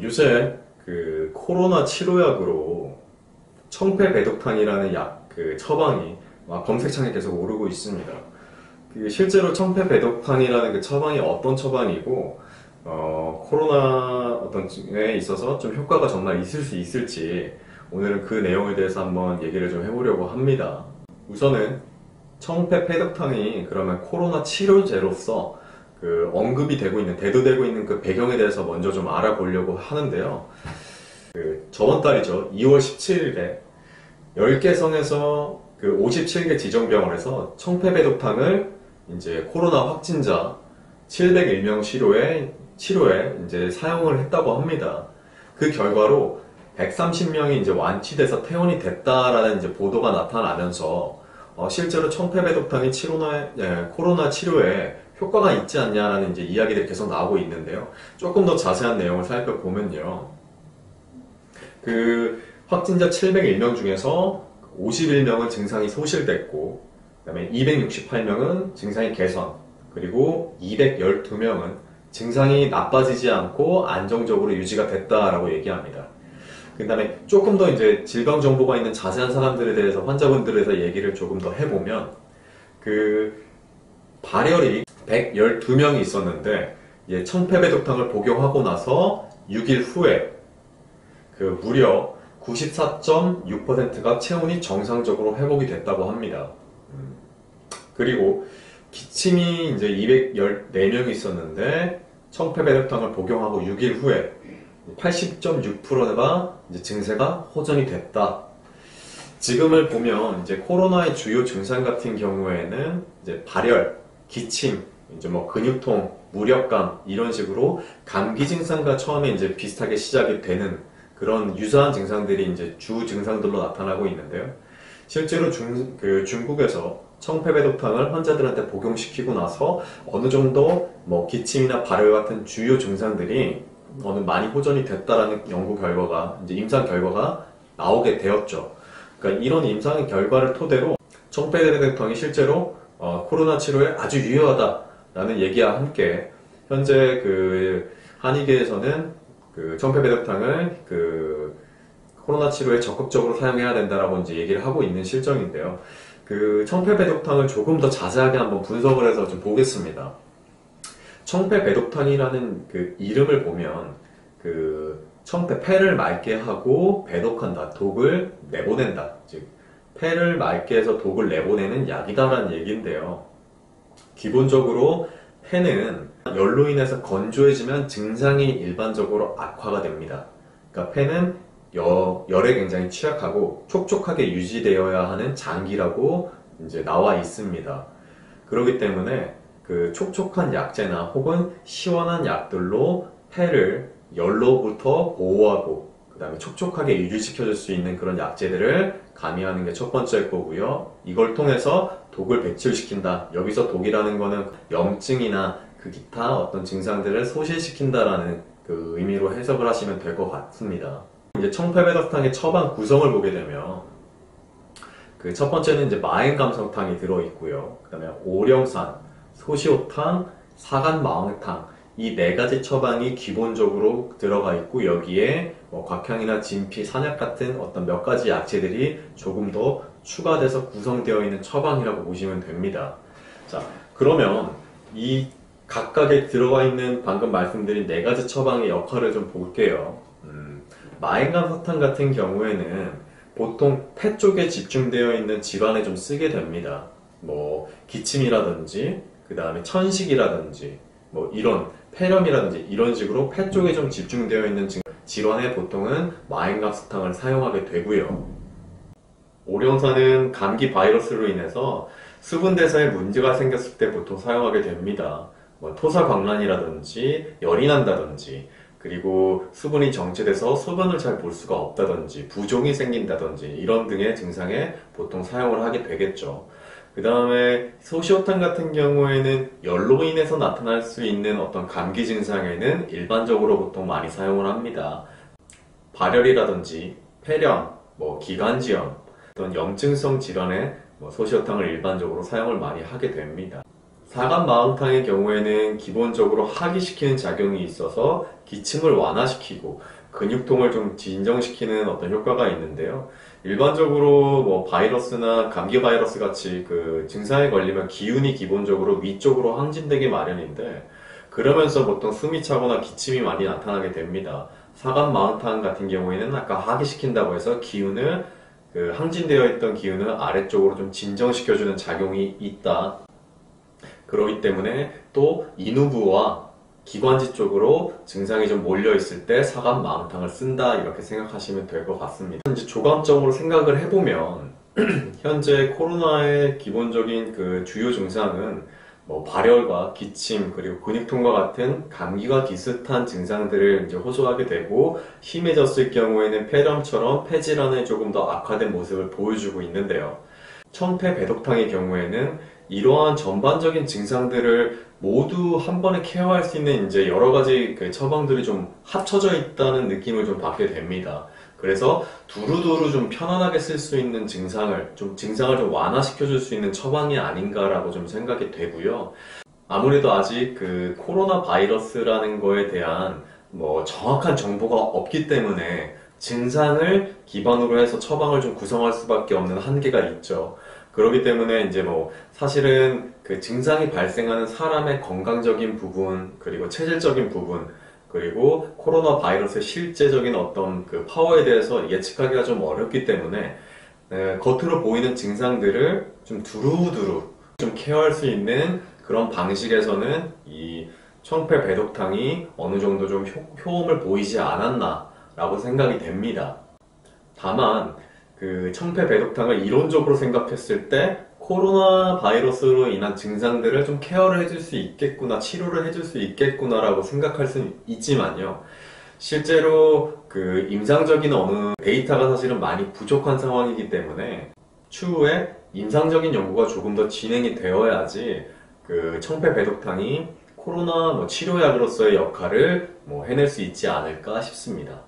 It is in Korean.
요새 코로나 치료약으로 청패배독탄이라는 처방이 막 검색창에 계속 오르고 있습니다. 실제로 청패배독탄이라는 처방이 어떤 처방이고 코로나 에 있어서 좀 효과가 정말 있을 수 있을지 오늘은 그 내용에 대해서 한번 얘기를 좀 해보려고 합니다. 우선은 청패배독탄이 그러면 코로나 치료제로서 언급이 되고 있는, 대두되고 있는 그 배경에 대해서 먼저 좀 알아보려고 하는데요. 저번 달이죠. 2월 17일에 10개 성에서 57개 지정병원에서 청패배독탄을 이제 코로나 확진자 701명 치료에 이제 사용을 했다고 합니다. 그 결과로 130명이 이제 완치돼서 퇴원이 됐다라는 이제 보도가 나타나면서 실제로 청패배독탄이 코로나 치료에 효과가 있지 않냐라는 이제 이야기들이 계속 나오고 있는데요. 조금 더 자세한 내용을 살펴보면요. 확진자 701명 중에서 51명은 증상이 소실됐고, 그 다음에 268명은 증상이 개선, 그리고 212명은 증상이 나빠지지 않고 안정적으로 유지가 됐다라고 얘기합니다. 그 다음에 조금 더 이제 질병 정보가 있는 자세한 사람들에 대해서, 환자분들에 대해서 얘기를 조금 더 해보면, 발열이 112명이 있었는데, 청패배독탄을 복용하고 나서 6일 후에 무려 94.6%가 체온이 정상적으로 회복이 됐다고 합니다. 그리고 기침이 이제 214명이 있었는데 청패배독탄을 복용하고 6일 후에 80.6%가 이제 증세가 호전이 됐다. 지금을 보면 이제 코로나의 주요 증상 같은 경우에는 이제 발열, 기침, 이제 근육통, 무력감 이런 식으로 감기 증상과 처음에 이제 비슷하게 시작이 되는 그런 유사한 증상들이 이제 주 증상들로 나타나고 있는데요. 실제로 중국에서 청패배독탄을 환자들한테 복용시키고 나서 어느 정도 기침이나 발열 같은 주요 증상들이 많이 호전이 됐다라는 연구 결과가, 이제 임상 결과가 나오게 되었죠. 그러니까 이런 임상 결과를 토대로 청패배독탄이 실제로 코로나 치료에 아주 유효하다라는 얘기와 함께 현재 한의계에서는 청패배독탄을 코로나 치료에 적극적으로 사용해야 된다라고 이제 얘기를 하고 있는 실정인데요. 청패배독탄을 조금 더 자세하게 한번 분석을 해서 좀 보겠습니다. 청패배독탄이라는 이름을 보면 폐를 맑게 하고 배독한다, 독을 내보낸다. 즉 폐를 맑게 해서 독을 내보내는 약이다라는 얘기인데요. 기본적으로 폐는 열로 인해서 건조해지면 증상이 일반적으로 악화가 됩니다. 그러니까 폐는 열에 굉장히 취약하고 촉촉하게 유지되어야 하는 장기라고 이제 나와 있습니다. 그렇기 때문에 촉촉한 약재나 혹은 시원한 약들로 폐를 열로부터 보호하고 그 다음에 촉촉하게 유지시켜줄 수 있는 그런 약재들을 가미하는 게 첫 번째 거고요. 이걸 통해서 독을 배출시킨다. 여기서 독이라는 거는 염증이나 기타 어떤 증상들을 소실시킨다라는 의미로 해석을 하시면 될 것 같습니다. 이제 청패배독탄의 처방 구성을 보게 되면 첫 번째는 이제 마행감성탕이 들어있고요. 그 다음에 오령산, 소시오탕, 사간마왕탕 이 네 가지 처방이 기본적으로 들어가 있고 여기에 곽향이나 진피, 산약 같은 어떤 몇 가지 약재들이 조금 더 추가돼서 구성되어 있는 처방이라고 보시면 됩니다. 자, 그러면 이 각각에 들어가 있는 방금 말씀드린 네 가지 처방의 역할을 좀 볼게요. 마행감성탕 같은 경우에는 보통 폐 쪽에 집중되어 있는 질환에 좀 쓰게 됩니다. 기침이라든지 그 다음에 천식이라든지 이런 폐렴이라든지 이런 식으로 폐 쪽에 좀 집중되어 있는 질환에 보통은 마행감성탕을 사용하게 되고요. 오령산은 감기 바이러스로 인해서 수분 대사에 문제가 생겼을 때 보통 사용하게 됩니다. 토사광란이라든지 열이 난다든지 그리고 수분이 정체돼서 소변을 잘 볼 수가 없다든지 부종이 생긴다든지 이런 등의 증상에 보통 사용을 하게 되겠죠. 그 다음에 소시오탄 같은 경우에는 열로 인해서 나타날 수 있는 어떤 감기 증상에는 일반적으로 보통 많이 사용을 합니다. 발열이라든지 폐렴, 기관지염, 어떤 염증성 질환에 소시오탄을 일반적으로 사용을 많이 하게 됩니다. 사간마흥탕의 경우에는 기본적으로 하기시키는 작용이 있어서 기침을 완화시키고 근육통을 좀 진정시키는 어떤 효과가 있는데요. 일반적으로 뭐 바이러스나 감기 바이러스 같이 그 증상에 걸리면 기운이 기본적으로 위쪽으로 항진되기 마련인데 그러면서 보통 숨이 차거나 기침이 많이 나타나게 됩니다. 사간마흥탕 같은 경우에는 아까 하기시킨다고 해서 기운을 그 항진되어 있던 기운을 아래쪽으로 좀 진정시켜주는 작용이 있다. 그렇기 때문에 또 인후부와 기관지 쪽으로 증상이 좀 몰려 있을 때 사간마흥탕을 쓴다 이렇게 생각하시면 될 것 같습니다. 이제 조감적으로 생각을 해보면 현재 코로나의 기본적인 그 주요 증상은 뭐 발열과 기침 그리고 근육통과 같은 감기와 비슷한 증상들을 이제 호소하게 되고 심해졌을 경우에는 폐렴처럼 폐질환의 조금 더 악화된 모습을 보여주고 있는데요. 청폐배독탕의 경우에는 이러한 전반적인 증상들을 모두 한 번에 케어할 수 있는 이제 여러 가지 그 처방들이 좀 합쳐져 있다는 느낌을 좀 받게 됩니다. 그래서 두루두루 좀 편안하게 쓸 수 있는 증상을 좀 완화시켜 줄 수 있는 처방이 아닌가라고 좀 생각이 되고요. 아무래도 아직 그 코로나 바이러스라는 거에 대한 뭐 정확한 정보가 없기 때문에 증상을 기반으로 해서 처방을 좀 구성할 수밖에 없는 한계가 있죠. 그렇기 때문에 이제 뭐 사실은 그 증상이 발생하는 사람의 건강적인 부분, 그리고 체질적인 부분, 그리고 코로나 바이러스의 실제적인 어떤 그 파워에 대해서 예측하기가 좀 어렵기 때문에 겉으로 보이는 증상들을 좀 두루두루 좀 케어할 수 있는 그런 방식에서는 이 청폐배독탕이 어느 정도 좀 효험을 보이지 않았나 라고 생각이 됩니다. 다만 그 청폐배독탕을 이론적으로 생각했을 때 코로나 바이러스로 인한 증상들을 좀 케어를 해줄 수 있겠구나, 치료를 해줄 수 있겠구나 라고 생각할 수는 있지만요. 실제로 그 임상적인 어느 데이터가 사실은 많이 부족한 상황이기 때문에 추후에 임상적인 연구가 조금 더 진행이 되어야지 그 청폐배독탕이 코로나 뭐 치료약으로서의 역할을 뭐 해낼 수 있지 않을까 싶습니다.